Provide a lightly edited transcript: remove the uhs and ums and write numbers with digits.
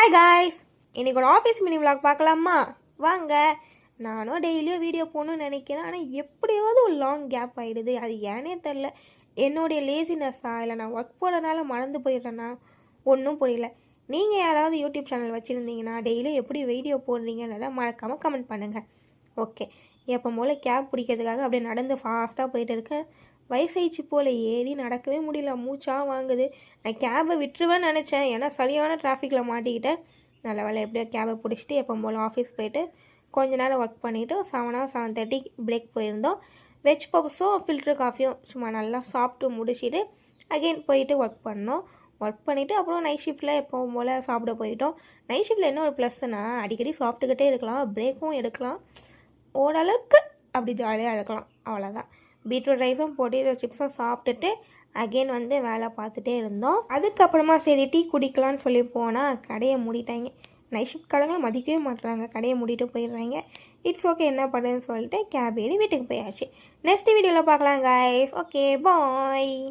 Hi guys, இன்றைக்கி ஒரு office mini vlog பார்க்கலாமா? வாங்க. நானும் டெய்லியும் வீடியோ போகணுன்னு நினைக்கிறேன், ஆனால் எப்படியாவது ஒரு லாங் கேப் ஆகிடுது. அது ஏனே தெரில. என்னுடைய லேசினஸ்ஸா இல்லை நான் ஒர்க் போகிறதுனால மறந்து போயிடுறேன்னா ஒன்றும் புரியல. நீங்கள் யாராவது யூடியூப் சேனல் வச்சுருந்தீங்கன்னா டெய்லியும் எப்படி வீடியோ போடுறீங்கன்றதை மறக்காமல் கமெண்ட் பண்ணுங்கள். ஓகே, எப்போ போல் கேப் பிடிக்கிறதுக்காக அப்படியே நடந்து ஃபாஸ்ட்டாக போயிட்டு இருக்கேன். வயசாயிடுச்சு போல், ஏறி நடக்கவே முடியல, மூச்சாக வாங்குது. நான் கேபை விட்டுருவேன்னு நினச்சேன், ஏன்னா சரியான டிராஃபிக்கில் மாட்டிக்கிட்டேன். நல்ல வேலை எப்படியோ கேபை பிடிச்சிட்டு எப்போ போல் ஆஃபீஸ் போயிட்டு கொஞ்ச நேரம் ஒர்க் பண்ணிவிட்டு 7:30 பிரேக் போயிருந்தோம். வெஜ் பப்ஸும் ஃபில்ட்ரு காஃபியும் சும்மா நல்லா சாப்பிட்டு முடிச்சுட்டு அகெயின் போயிட்டு ஒர்க் பண்ணோம். ஒர்க் பண்ணிவிட்டு அப்புறம் நைட் ஷிஃப்ட்டில் எப்போவும் போல் சாப்பிட போயிட்டோம். நைட் ஷிஃப்ட்டில் என்ன ஒரு ப்ளஸ்னால் அடிக்கடி சாப்பிட்டுக்கிட்டே இருக்கலாம், பிரேக்கும் எடுக்கலாம், ஓரளவுக்கு அப்படி ஜாலியாக இருக்கலாம், அவ்வளோதான். பீட்ரூட் ரைஸும் பொட்டேட்டோ சிப்ஸும் சாப்பிட்டுட்டு அகெயின் வந்து வேலை பார்த்துட்டே இருந்தோம். அதுக்கப்புறமா சரி டீ குடிக்கலான்னு சொல்லி போனால் கடையை மூடிட்டாங்க. நைட் ஷிஃப்ட் கடைங்களை மதிக்கவே மாட்டுறாங்க, கடையை மூடிட்டு போயிடுறாங்க. இட்ஸ் ஓகே, என்ன பண்ணுறதுன்னு சொல்லிட்டு கேப் ஏறி வீட்டுக்கு போயாச்சு. நெக்ஸ்ட் வீடியோவில் பார்க்கலாம் கைஸ். ஓகே, பாய்.